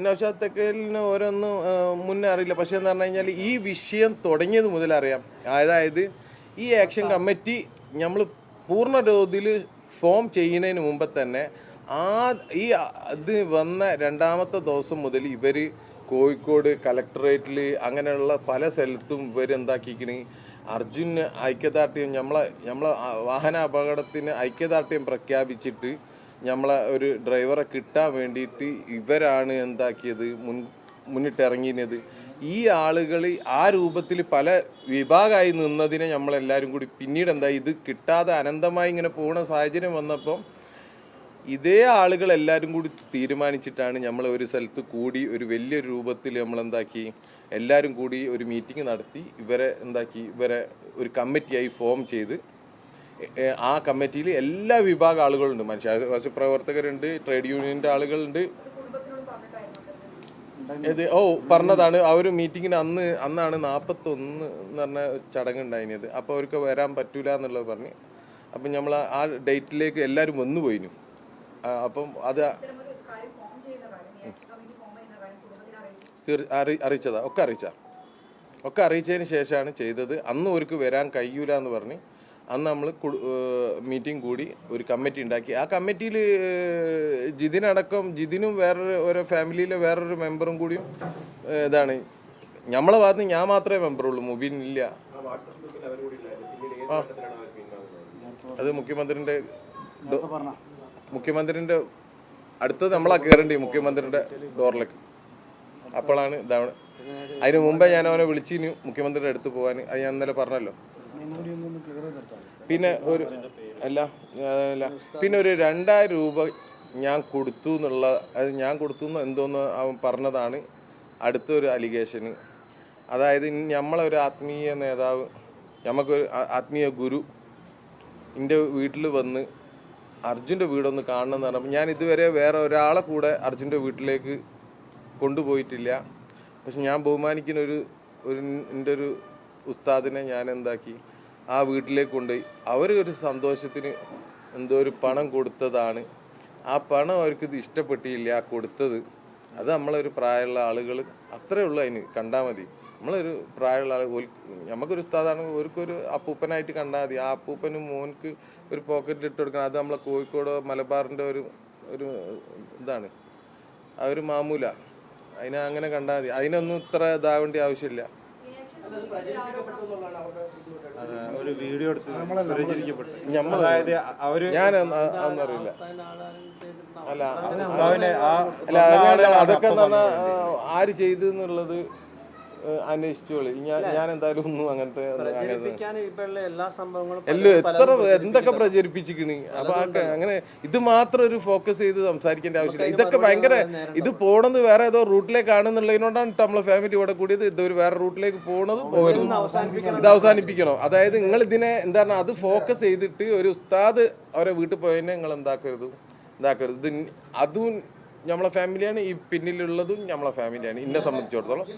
നൗഷാദ് തെക്കലിന് ഓരോന്നും മുന്നേ അറിയില്ല. പക്ഷേ എന്ന് പറഞ്ഞു കഴിഞ്ഞാൽ ഈ വിഷയം തുടങ്ങിയത് മുതൽ അറിയാം. അതായത് ഈ ആക്ഷൻ കമ്മിറ്റി നമ്മൾ പൂർണ്ണ തോതിൽ ഫോം ചെയ്യുന്നതിന് മുമ്പ് തന്നെ ഈ ഇത് വന്ന രണ്ടാമത്തെ ദിവസം മുതൽ ഇവർ കോഴിക്കോട് കലക്ടറേറ്റിൽ അങ്ങനെയുള്ള പല സ്ഥലത്തും ഇവരെന്താക്കിക്കണ് അർജുന് ഐക്യദാർഢ്യം നമ്മളെ വാഹന അപകടത്തിന് ഐക്യദാർഢ്യം പ്രഖ്യാപിച്ചിട്ട് നമ്മളെ ഒരു ഡ്രൈവറെ കിട്ടാൻ വേണ്ടിയിട്ട് ഇവരാണ് എന്താക്കിയത് മുന്നിട്ടിറങ്ങിയത്. ഈ ആളുകൾ ആ രൂപത്തിൽ പല വിഭാഗമായി നിന്നതിനെ നമ്മളെല്ലാവരും കൂടി പിന്നീട് ഇത് കിട്ടാതെ അനന്തമായി ഇങ്ങനെ പോകുന്ന സാഹചര്യം വന്നപ്പം ഇതേ ആളുകളെല്ലാവരും കൂടി തീരുമാനിച്ചിട്ടാണ് നമ്മൾ ഒരു സ്ഥലത്ത് കൂടി ഒരു വലിയൊരു രൂപത്തിൽ നമ്മളെന്താക്കി എല്ലാവരും കൂടി ഒരു മീറ്റിംഗ് നടത്തി ഇവരെ ഒരു കമ്മിറ്റിയായി ഫോം ചെയ്ത് ആ കമ്മിറ്റിയിൽ എല്ലാ വിഭാഗം ആളുകളുണ്ട്. മനുഷ്യാവകാശ പ്രവർത്തകരുണ്ട്, ട്രേഡ് യൂണിയൻ്റെ ആളുകളുണ്ട്. പറഞ്ഞതാണ് ആ ഒരു മീറ്റിങ്ങിന് അന്നാണ് 41 എന്ന് പറഞ്ഞ ചടങ്ങുണ്ടായിരുന്നത്. അപ്പോൾ അവർക്ക് വരാൻ പറ്റൂല എന്നുള്ളത് പറഞ്ഞ് അപ്പം നമ്മൾ ആ ഡേറ്റിലേക്ക് എല്ലാവരും വന്നു പോയിനു. അപ്പം അത് അറിയിച്ചതാ, ഒക്കെ അറിയിച്ചതിന് ശേഷമാണ് ചെയ്തത്. അന്ന് അവർക്ക് വരാൻ കഴിയൂല എന്ന് പറഞ്ഞ് അന്ന് നമ്മൾ മീറ്റിംഗ് കൂടി ഒരു കമ്മിറ്റി ഉണ്ടാക്കി. ആ കമ്മിറ്റിയിൽ ജിതിനും വേറൊരു ഫാമിലിയിലെ വേറൊരു മെമ്പറും കൂടിയും നമ്മളെ ഭാഗത്ത് ഞാൻ മാത്രമേ മെമ്പറുള്ളൂ, മുബീൻ ഇല്ല. അത് മുഖ്യമന്ത്രിൻ്റെ അടുത്തത് നമ്മളാ കയറേണ്ടി, മുഖ്യമന്ത്രിയുടെ ഡോറിലേക്ക്. അപ്പോഴാണ് ഇതാണ്. അതിന് മുമ്പേ ഞാൻ അവനെ വിളിച്ചിന് മുഖ്യമന്ത്രിയുടെ അടുത്ത് പോകാൻ. അത് ഞാൻ ഇന്നലെ പറഞ്ഞല്ലോ. പിന്നെ ഒരു 2000 രൂപ ഞാൻ കൊടുത്തു എന്നുള്ള, അത് ഞാൻ കൊടുത്തു എന്തോന്ന് അവൻ പറഞ്ഞതാണ് അടുത്തൊരു അലിഗേഷന്. അതായത് നമ്മളൊരു ആത്മീയ നേതാവ്, നമുക്കൊരു ആത്മീയ ഗുരു എൻ്റെ വീട്ടിൽ വന്ന് അർജുൻ്റെ വീടൊന്ന് കാണണം എന്ന് പറഞ്ഞപ്പോൾ ഞാൻ ഇതുവരെ വേറെ ഒരാളെ കൂടെ അർജുൻ്റെ വീട്ടിലേക്ക് കൊണ്ടുപോയിട്ടില്ല. പക്ഷെ ഞാൻ ബഹുമാനിക്കുന്ന എൻ്റെ ഒരു ഉസ്താദിനെ ഞാൻ ആ വീട്ടിലേക്ക് കൊണ്ടുപോയി. അവർ ഒരു സന്തോഷത്തിന് എന്തോ ഒരു പണം കൊടുത്തതാണ്. ആ പണം അവർക്ക് ഇത് ഇഷ്ടപ്പെട്ടില്ല കൊടുത്തത്. അത് നമ്മളൊരു പ്രായമുള്ള ആളുകൾ അത്രേ ഉള്ളൂ, അതിന് കണ്ടാൽ മതി. നമ്മളൊരു പ്രായമുള്ള ആളുകൾ, നമുക്കൊരു ഉസ്താദാണ്, അവർക്കൊരു അപ്പൂപ്പനായിട്ട് കണ്ടാൽ മതി. ആ അപ്പൂപ്പന് മോൻക്ക് ഒരു പോക്കറ്റിൽ ഇട്ട് കൊടുക്കണം. അത് നമ്മളെ കോഴിക്കോട് മലബാറിൻ്റെ ഒരു ഇതാണ്, ആ ഒരു മാമൂല. അതിനെ അങ്ങനെ കണ്ടാൽ മതി. അതിനൊന്നും ഇത്ര ഇതാവേണ്ട ആവശ്യമില്ല. ഒരു വീഡിയോ ഞാൻ അതൊന്നും അറിയില്ല. അതൊക്കെ എന്ന് പറഞ്ഞാൽ ആര് ചെയ്തു എന്നുള്ളത് അന്വേഷിച്ചോളി. ഞാൻ എന്തായാലും ഒന്നും അങ്ങനത്തെ എന്തൊക്കെ പ്രചരിപ്പിച്ചിക്കണ്. അപ്പൊ അങ്ങനെ ഇത് മാത്രം ഒരു ഫോക്കസ് ചെയ്ത് സംസാരിക്കേണ്ട ആവശ്യമില്ല. ഇതൊക്കെ ഭയങ്കര ഇത് പോണത് വേറെ ഏതോ റൂട്ടിലേക്കാണെന്നുള്ളതിനോടാണ് നമ്മളെ ഫാമിലി ഇവിടെ കൂടിയത്. ഇതൊരു വേറെ റൂട്ടിലേക്ക് പോണത് പോകരുത്, ഇത് അവസാനിപ്പിക്കണം. അതായത് നിങ്ങൾ ഇതിനെ എന്താണ് അത് ഫോക്കസ് ചെയ്തിട്ട് ഒരു ഉസ്താദ് അവരെ വീട്ടിൽ പോയതിനെ നിങ്ങൾ ഇതാക്കരുത്. ഇത് അതും നമ്മളെ ഫാമിലിയാണ്, ഈ പിന്നിലുള്ളതും നമ്മളെ ഫാമിലിയാണ് എന്നെ സംബന്ധിച്ചിടത്തോളം.